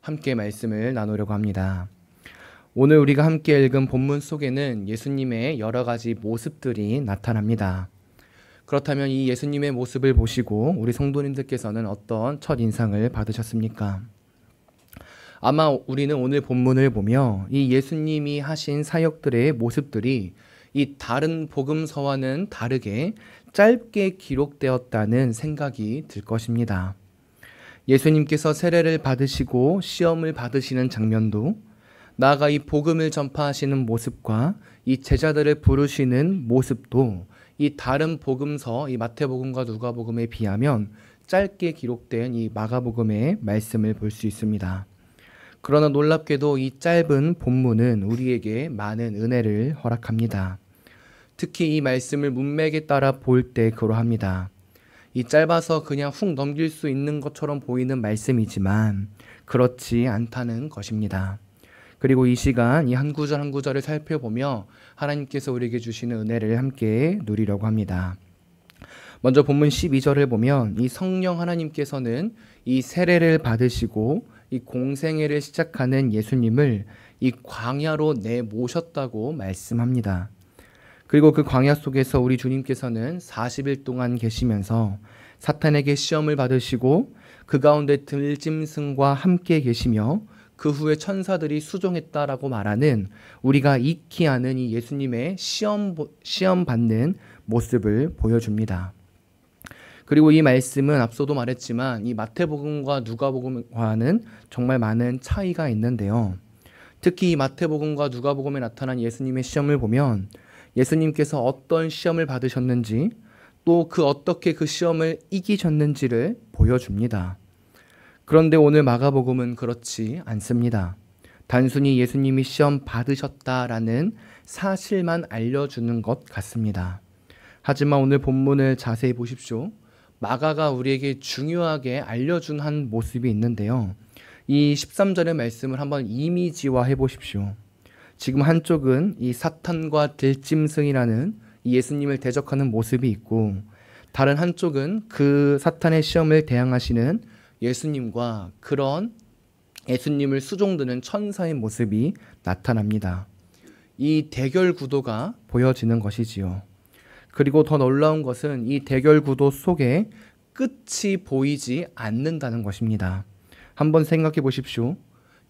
함께 말씀을 나누려고 합니다. 오늘 우리가 함께 읽은 본문 속에는 예수님의 여러 가지 모습들이 나타납니다. 그렇다면 이 예수님의 모습을 보시고 우리 성도님들께서는 어떤 첫 인상을 받으셨습니까? 아마 우리는 오늘 본문을 보며 이 예수님이 하신 사역들의 모습들이 이 다른 복음서와는 다르게 짧게 기록되었다는 생각이 들 것입니다. 예수님께서 세례를 받으시고 시험을 받으시는 장면도, 나아가 이 복음을 전파하시는 모습과 이 제자들을 부르시는 모습도 이 다른 복음서, 이 마태복음과 누가복음에 비하면 짧게 기록된 이 마가복음의 말씀을 볼 수 있습니다. 그러나 놀랍게도 이 짧은 본문은 우리에게 많은 은혜를 허락합니다. 특히 이 말씀을 문맥에 따라 볼 때 그러합니다. 이 짧아서 그냥 훅 넘길 수 있는 것처럼 보이는 말씀이지만 그렇지 않다는 것입니다. 그리고 이 시간 이 한 구절 한 구절을 살펴보며 하나님께서 우리에게 주시는 은혜를 함께 누리려고 합니다. 먼저 본문 12절을 보면 이 성령 하나님께서는 이 세례를 받으시고 이 공생애를 시작하는 예수님을 이 광야로 내모셨다고 말씀합니다. 그리고 그 광야 속에서 우리 주님께서는 40일 동안 계시면서 사탄에게 시험을 받으시고 그 가운데 들짐승과 함께 계시며 그 후에 천사들이 수종했다라고 말하는 우리가 익히 아는 이 예수님의 시험 받는 모습을 보여줍니다. 그리고 이 말씀은 앞서도 말했지만 이 마태복음과 누가복음과는 정말 많은 차이가 있는데요. 특히 이 마태복음과 누가복음에 나타난 예수님의 시험을 보면 예수님께서 어떤 시험을 받으셨는지 또 어떻게 그 시험을 이기셨는지를 보여줍니다. 그런데 오늘 마가복음은 그렇지 않습니다. 단순히 예수님이 시험 받으셨다라는 사실만 알려주는 것 같습니다. 하지만 오늘 본문을 자세히 보십시오. 마가가 우리에게 중요하게 알려준 한 모습이 있는데요. 이 13절의 말씀을 한번 이미지화해 보십시오. 지금 한쪽은 이 사탄과 들짐승이라는 이 예수님을 대적하는 모습이 있고, 다른 한쪽은 그 사탄의 시험을 대항하시는 예수님과 그런 예수님을 수종드는 천사의 모습이 나타납니다. 이 대결 구도가 보여지는 것이지요. 그리고 더 놀라운 것은 이 대결 구도 속에 끝이 보이지 않는다는 것입니다. 한번 생각해 보십시오.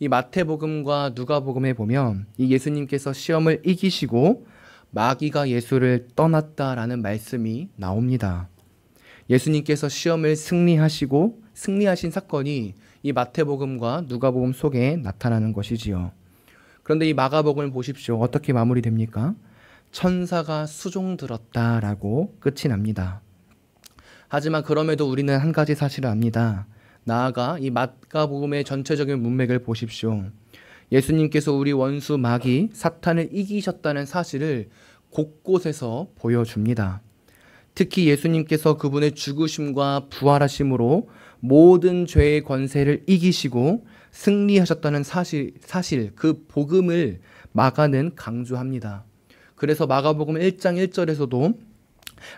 이 마태복음과 누가복음에 보면 이 예수님께서 시험을 이기시고 마귀가 예수를 떠났다라는 말씀이 나옵니다. 예수님께서 시험을 승리하시고 승리하신 사건이 이 마태복음과 누가복음 속에 나타나는 것이지요. 그런데 이 마가복음을 보십시오. 어떻게 마무리됩니까? 천사가 수종들었다라고 끝이 납니다. 하지만 그럼에도 우리는 한 가지 사실을 압니다. 나아가 이 마가복음의 전체적인 문맥을 보십시오. 예수님께서 우리 원수 마귀 사탄을 이기셨다는 사실을 곳곳에서 보여줍니다. 특히 예수님께서 그분의 죽으심과 부활하심으로 모든 죄의 권세를 이기시고 승리하셨다는 사실 그 복음을 마가는 강조합니다. 그래서 마가복음 1장 1절에서도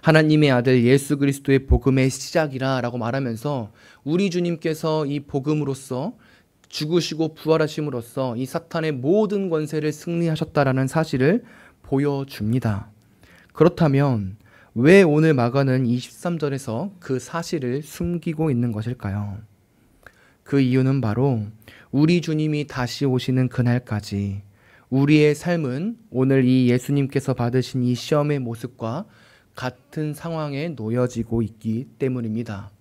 하나님의 아들 예수 그리스도의 복음의 시작이라 라고 말하면서 우리 주님께서 이 복음으로써 죽으시고 부활하심으로써 이 사탄의 모든 권세를 승리하셨다라는 사실을 보여줍니다. 그렇다면 왜 오늘 마가는 23절에서 그 사실을 숨기고 있는 것일까요? 그 이유는 바로 우리 주님이 다시 오시는 그날까지 우리의 삶은 오늘 이 예수님께서 받으신 이 시험의 모습과 같은 상황에 놓여지고 있기 때문입니다.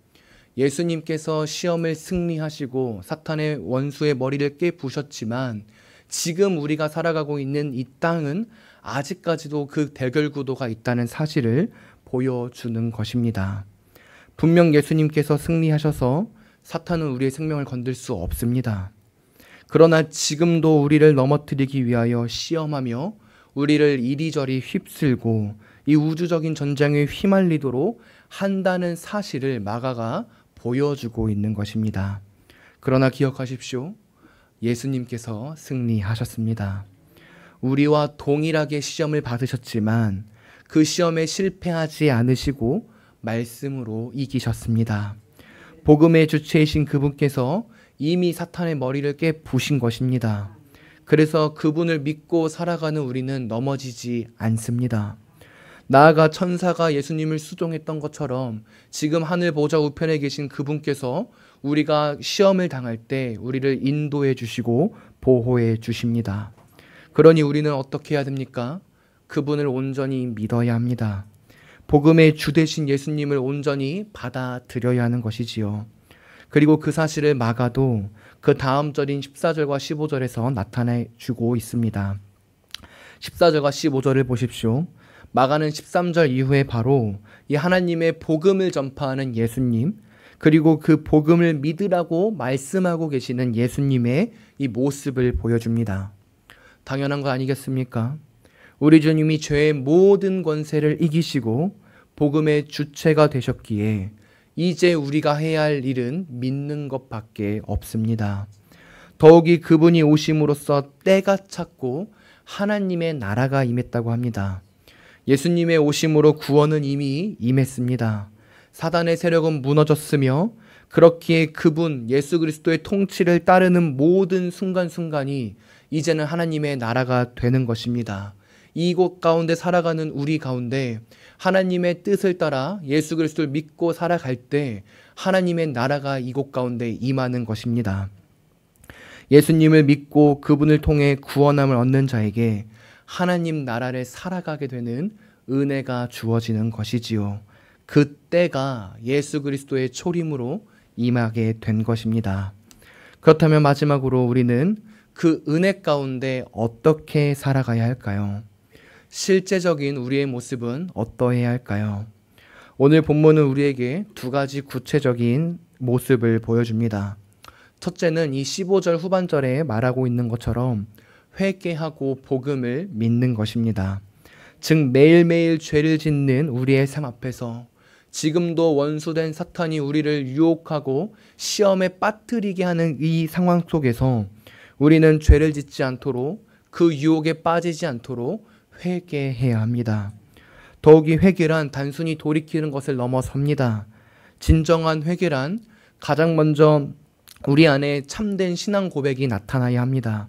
예수님께서 시험을 승리하시고 사탄의 원수의 머리를 깨부셨지만 지금 우리가 살아가고 있는 이 땅은 아직까지도 그 대결 구도가 있다는 사실을 보여주는 것입니다. 분명 예수님께서 승리하셔서 사탄은 우리의 생명을 건들 수 없습니다. 그러나 지금도 우리를 넘어뜨리기 위하여 시험하며 우리를 이리저리 휩쓸고 이 우주적인 전쟁에 휘말리도록 한다는 사실을 마가가 보여주고 있는 것입니다. 그러나 기억하십시오. 예수님께서 승리하셨습니다. 우리와 동일하게 시험을 받으셨지만 그 시험에 실패하지 않으시고 말씀으로 이기셨습니다. 복음의 주체이신 그분께서 이미 사탄의 머리를 깨부신 것입니다. 그래서 그분을 믿고 살아가는 우리는 넘어지지 않습니다. 나아가 천사가 예수님을 수종했던 것처럼 지금 하늘 보좌 우편에 계신 그분께서 우리가 시험을 당할 때 우리를 인도해 주시고 보호해 주십니다. 그러니 우리는 어떻게 해야 됩니까? 그분을 온전히 믿어야 합니다. 복음의 주 되신 예수님을 온전히 받아들여야 하는 것이지요. 그리고 그 사실을 마가도 그 다음 절인 14절과 15절에서 나타내 주고 있습니다. 14절과 15절을 보십시오. 마가는 13절 이후에 바로 이 하나님의 복음을 전파하는 예수님, 그리고 그 복음을 믿으라고 말씀하고 계시는 예수님의 이 모습을 보여줍니다. 당연한 거 아니겠습니까? 우리 주님이 죄의 모든 권세를 이기시고 복음의 주체가 되셨기에 이제 우리가 해야 할 일은 믿는 것밖에 없습니다. 더욱이 그분이 오심으로써 때가 찼고 하나님의 나라가 임했다고 합니다. 예수님의 오심으로 구원은 이미 임했습니다. 사단의 세력은 무너졌으며 그렇기에 그분 예수 그리스도의 통치를 따르는 모든 순간순간이 이제는 하나님의 나라가 되는 것입니다. 이곳 가운데 살아가는 우리 가운데 하나님의 뜻을 따라 예수 그리스도를 믿고 살아갈 때 하나님의 나라가 이곳 가운데 임하는 것입니다. 예수님을 믿고 그분을 통해 구원함을 얻는 자에게 하나님 나라를 살아가게 되는 은혜가 주어지는 것이지요. 그 때가 예수 그리스도의 초림으로 임하게 된 것입니다. 그렇다면 마지막으로 우리는 그 은혜 가운데 어떻게 살아가야 할까요? 실제적인 우리의 모습은 어떠해야 할까요? 오늘 본문은 우리에게 두 가지 구체적인 모습을 보여줍니다. 첫째는 이 15절 후반절에 말하고 있는 것처럼 회개하고 복음을 믿는 것입니다. 즉 매일매일 죄를 짓는 우리의 삶 앞에서 지금도 원수된 사탄이 우리를 유혹하고 시험에 빠뜨리게 하는 이 상황 속에서 우리는 죄를 짓지 않도록 그 유혹에 빠지지 않도록 회개해야 합니다. 더욱이 회개란 단순히 돌이키는 것을 넘어섭니다. 진정한 회개란 가장 먼저 우리 안에 참된 신앙 고백이 나타나야 합니다.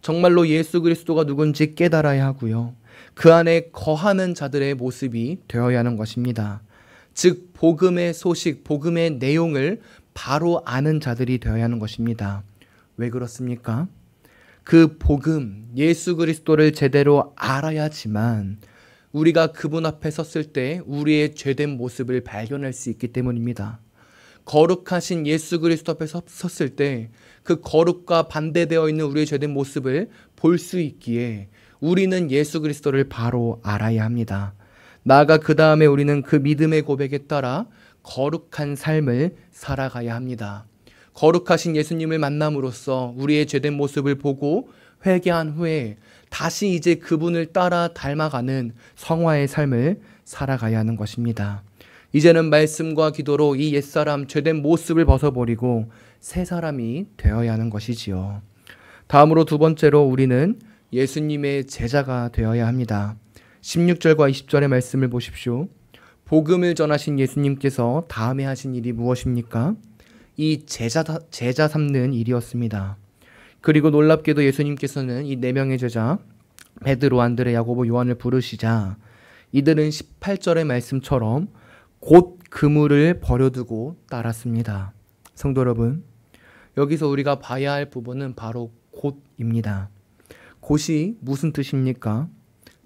정말로 예수 그리스도가 누군지 깨달아야 하고요. 그 안에 거하는 자들의 모습이 되어야 하는 것입니다. 즉 복음의 소식, 복음의 내용을 바로 아는 자들이 되어야 하는 것입니다. 왜 그렇습니까? 그 복음, 예수 그리스도를 제대로 알아야지만 우리가 그분 앞에 섰을 때 우리의 죄된 모습을 발견할 수 있기 때문입니다. 거룩하신 예수 그리스도 앞에 섰을 때 그 거룩과 반대되어 있는 우리의 죄된 모습을 볼 수 있기에 우리는 예수 그리스도를 바로 알아야 합니다. 나아가 그 다음에 우리는 그 믿음의 고백에 따라 거룩한 삶을 살아가야 합니다. 거룩하신 예수님을 만남으로써 우리의 죄된 모습을 보고 회개한 후에 다시 이제 그분을 따라 닮아가는 성화의 삶을 살아가야 하는 것입니다. 이제는 말씀과 기도로 이 옛사람 죄된 모습을 벗어버리고 새 사람이 되어야 하는 것이지요. 다음으로 두 번째로 우리는 예수님의 제자가 되어야 합니다. 16절과 20절의 말씀을 보십시오. 복음을 전하신 예수님께서 다음에 하신 일이 무엇입니까? 이 제자 삼는 일이었습니다. 그리고 놀랍게도 예수님께서는 이 네 명의 제자 베드로, 안드레, 야고보, 요한을 부르시자 이들은 18절의 말씀처럼 곧 그물을 버려두고 따랐습니다. 성도 여러분, 여기서 우리가 봐야 할 부분은 바로 곧입니다. 곧이 무슨 뜻입니까?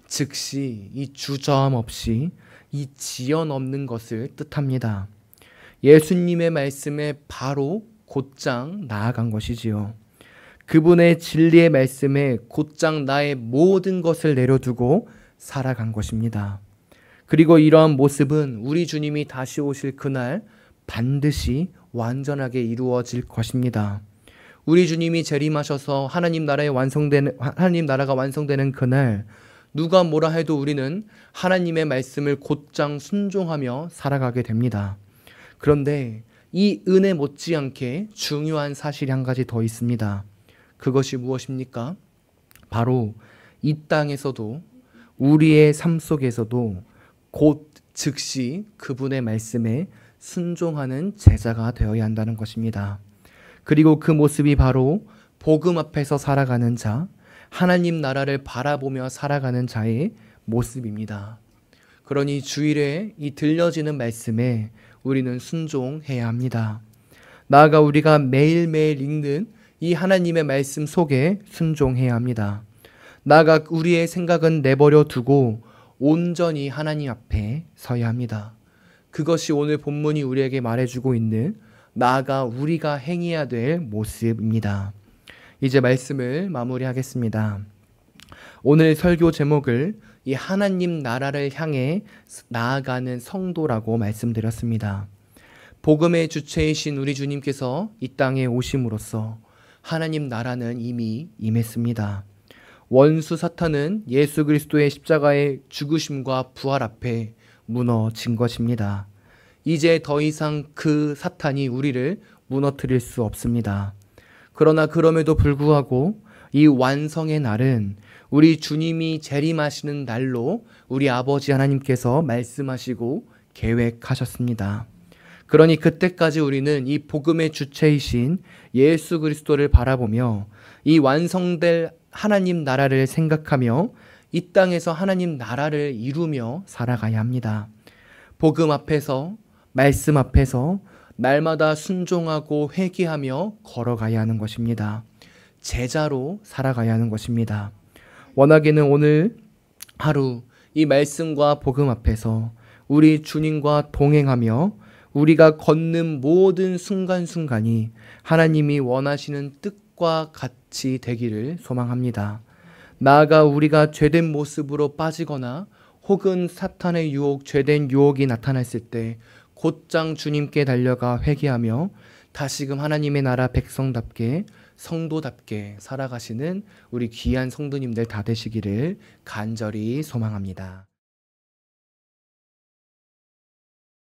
즉시, 이 주저함 없이, 이 지연 없는 것을 뜻합니다. 예수님의 말씀에 바로 곧장 나아간 것이지요. 그분의 진리의 말씀에 곧장 나의 모든 것을 내려두고 살아간 것입니다. 그리고 이러한 모습은 우리 주님이 다시 오실 그날 반드시 완전하게 이루어질 것입니다. 우리 주님이 재림하셔서 하나님 나라가 완성되는 그날 누가 뭐라 해도 우리는 하나님의 말씀을 곧장 순종하며 살아가게 됩니다. 그런데 이 은혜 못지않게 중요한 사실이 한 가지 더 있습니다. 그것이 무엇입니까? 바로 이 땅에서도 우리의 삶 속에서도 곧 즉시 그분의 말씀에 순종하는 제자가 되어야 한다는 것입니다. 그리고 그 모습이 바로 복음 앞에서 살아가는 자, 하나님 나라를 바라보며 살아가는 자의 모습입니다. 그러니 주일에 이 들려지는 말씀에 우리는 순종해야 합니다. 나아가 우리가 매일매일 읽는 이 하나님의 말씀 속에 순종해야 합니다. 나아가 우리의 생각은 내버려 두고 온전히 하나님 앞에 서야 합니다. 그것이 오늘 본문이 우리에게 말해주고 있는 나아가 우리가 행해야 될 모습입니다. 이제 말씀을 마무리하겠습니다. 오늘 설교 제목을 이 하나님 나라를 향해 나아가는 성도라고 말씀드렸습니다. 복음의 주체이신 우리 주님께서 이 땅에 오심으로써 하나님 나라는 이미 임했습니다. 원수 사탄은 예수 그리스도의 십자가의 죽으심과 부활 앞에 무너진 것입니다. 이제 더 이상 그 사탄이 우리를 무너뜨릴 수 없습니다. 그러나 그럼에도 불구하고 이 완성의 날은 우리 주님이 재림하시는 날로 우리 아버지 하나님께서 말씀하시고 계획하셨습니다. 그러니 그때까지 우리는 이 복음의 주체이신 예수 그리스도를 바라보며 이 완성될 하나님 나라를 생각하며 이 땅에서 하나님 나라를 이루며 살아가야 합니다. 복음 앞에서, 말씀 앞에서 날마다 순종하고 회개하며 걸어가야 하는 것입니다. 제자로 살아가야 하는 것입니다. 원하기는 오늘 하루 이 말씀과 복음 앞에서 우리 주님과 동행하며 우리가 걷는 모든 순간순간이 하나님이 원하시는 뜻과 같이 되기를 소망합니다. 나아가 우리가 죄된 모습으로 빠지거나 혹은 사탄의 유혹, 죄된 유혹이 나타났을 때 곧장 주님께 달려가 회개하며 다시금 하나님의 나라 백성답게 성도답게 살아가시는 우리 귀한 성도님들 다 되시기를 간절히 소망합니다.